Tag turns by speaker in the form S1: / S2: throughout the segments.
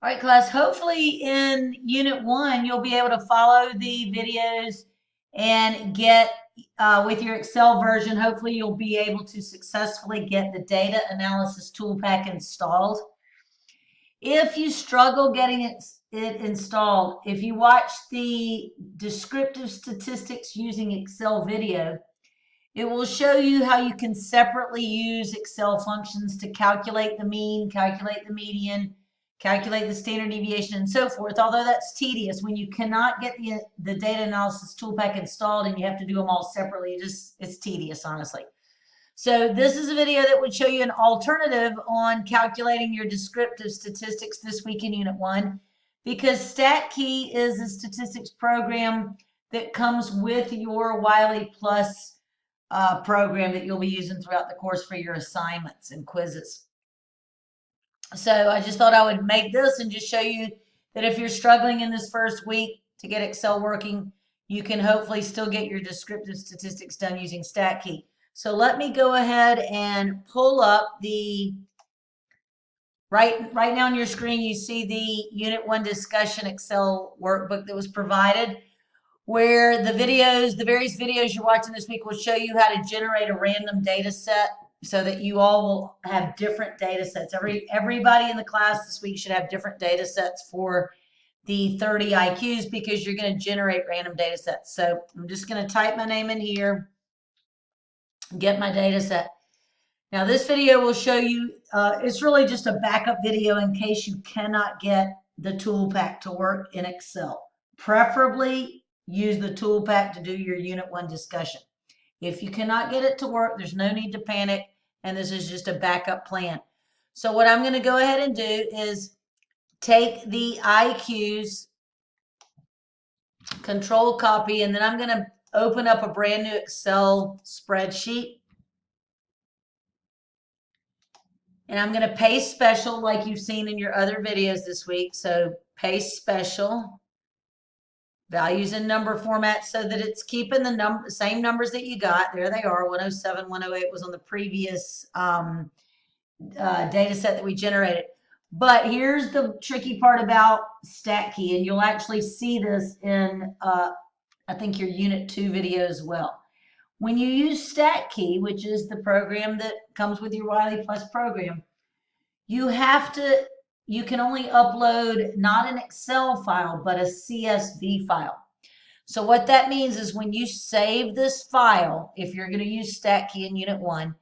S1: All right, class, hopefully in Unit 1, you'll be able to follow the videos and get, with your Excel version, hopefully you'll be able to successfully get the data analysis tool pack installed. If you struggle getting it installed, if you watch the descriptive statistics using Excel video, it will show you how you can separately use Excel functions to calculate the mean, calculate the median, calculate the standard deviation, and so forth. Although that's tedious when you cannot get the data analysis tool pack installed and you have to do them all separately. It's tedious, honestly. So this is a video that would show you an alternative on calculating your descriptive statistics this week in Unit 1, because Statkey is a statistics program that comes with your Wiley Plus program that you'll be using throughout the course for your assignments and quizzes. So I just thought I would make this and just show you that if you're struggling in this first week to get Excel working, you can hopefully still get your descriptive statistics done using Statkey. So let me go ahead and pull up the, right now on your screen, you see the Unit 1 discussion Excel workbook that was provided, where the videos, the various videos you're watching this week will show you how to generate a random data set so that you all will have different data sets. Everybody in the class this week should have different data sets for the 30 IQs because you're going to generate random data sets. So I'm just going to type my name in here, get my data set. Now this video will show you, it's really just a backup video in case you cannot get the tool pack to work in Excel. Preferably use the tool pack to do your Unit 1 discussion. If you cannot get it to work, there's no need to panic, and this is just a backup plan. So what I'm going to go ahead and do is take the IQs, control copy, and then I'm going to open up a brand new Excel spreadsheet. And I'm going to paste special like you've seen in your other videos this week. So paste special. Values in number format so that it's keeping the same numbers that you got. There they are. 107, 108 was on the previous data set that we generated. But here's the tricky part about Statkey, and you'll actually see this in, I think, your Unit 2 video as well. When you use Statkey, which is the program that comes with your Wiley Plus program, you can only upload not an Excel file, but a CSV file. So what that means is when you save this file, if you're going to use Statkey in Unit 1,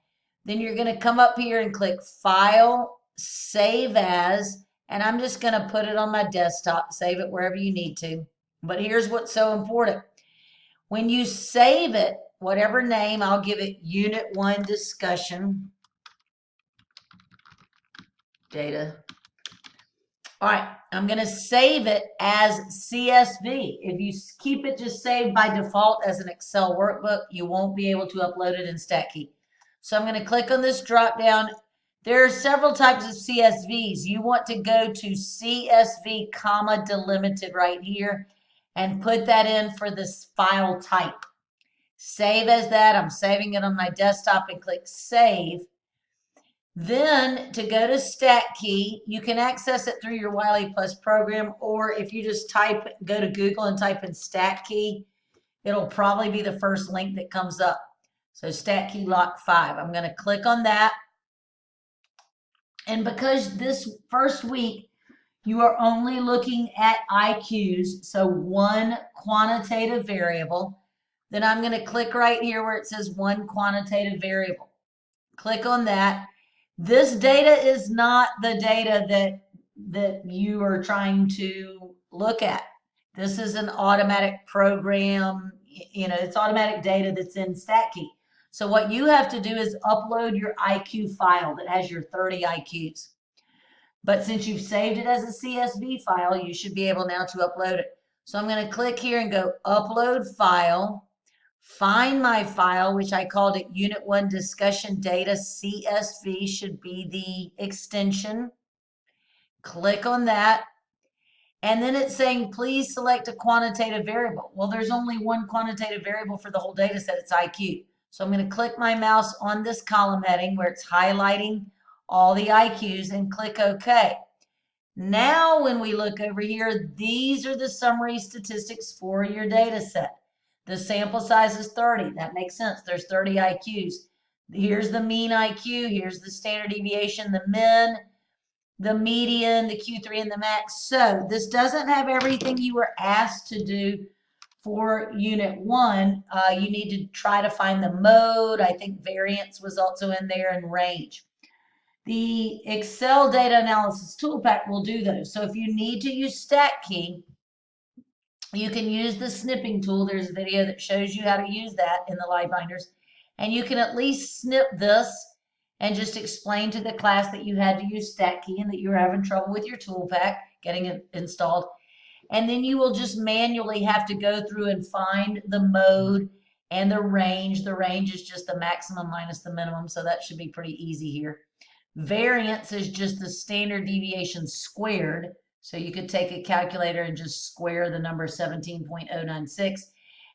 S1: then you're going to come up here and click File, Save As, and I'm just going to put it on my desktop, save it wherever you need to. But here's what's so important. When you save it, whatever name, I'll give it Unit 1 Discussion Data. All right, I'm going to save it as CSV. If you keep it just saved by default as an Excel workbook, you won't be able to upload it in Statkey. So I'm going to click on this drop down. There are several types of CSVs. You want to go to CSV, comma, delimited right here and put that in for this file type. Save as that. I'm saving it on my desktop and click Save. Then to go to Statkey, you can access it through your Wiley Plus program, or if you just go to Google and type in Statkey, it'll probably be the first link that comes up. So Statkey Lock 5. I'm going to click on that. And because this first week you are only looking at IQs, so one quantitative variable, then I'm going to click right here where it says one quantitative variable. Click on that. This data is not the data that you are trying to look at. This is an automatic program, it's automatic data that's in Statkey. So what you have to do is upload your IQ file that has your 30 IQs. But since you've saved it as a CSV file, you should be able now to upload it. So I'm going to click here and go Upload File. Find my file, which I called it Unit 1 Discussion Data CSV, should be the extension. Click on that. And then it's saying, please select a quantitative variable. Well, there's only one quantitative variable for the whole data set. It's IQ. So I'm going to click my mouse on this column heading where it's highlighting all the IQs and click OK. Now, when we look over here, these are the summary statistics for your data set. The sample size is 30. That makes sense. There's 30 IQs. Here's the mean IQ. Here's the standard deviation, the min, the median, the Q3, and the max. So this doesn't have everything you were asked to do for Unit 1. You need to try to find the mode. I think variance was also in there, and range. The Excel data analysis toolpack will do those. So if you need to use Statkey, you can use the snipping tool. There's a video that shows you how to use that in the live binders. And you can at least snip this and just explain to the class that you had to use Statkey and that you were having trouble with your toolpack getting it installed. And then you will just manually have to go through and find the mode and the range. The range is just the maximum minus the minimum, so that should be pretty easy here. Variance is just the standard deviation squared. So you could take a calculator and just square the number 17.096.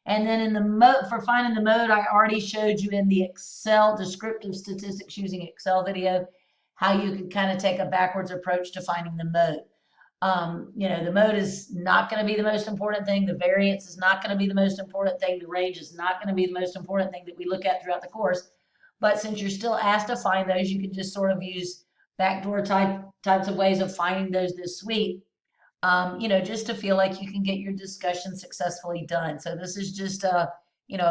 S1: And then in the mode, for finding the mode, I already showed you in the Excel descriptive statistics using Excel video, how you could kind of take a backwards approach to finding the mode. The mode is not going to be the most important thing. The variance is not going to be the most important thing. The range is not going to be the most important thing that we look at throughout the course. But since you're still asked to find those, you can just sort of use backdoor types of ways of finding those this week, just to feel like you can get your discussion successfully done. So this is just a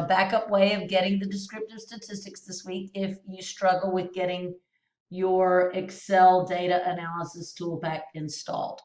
S1: backup way of getting the descriptive statistics this week if you struggle with getting your Excel data analysis toolpack installed.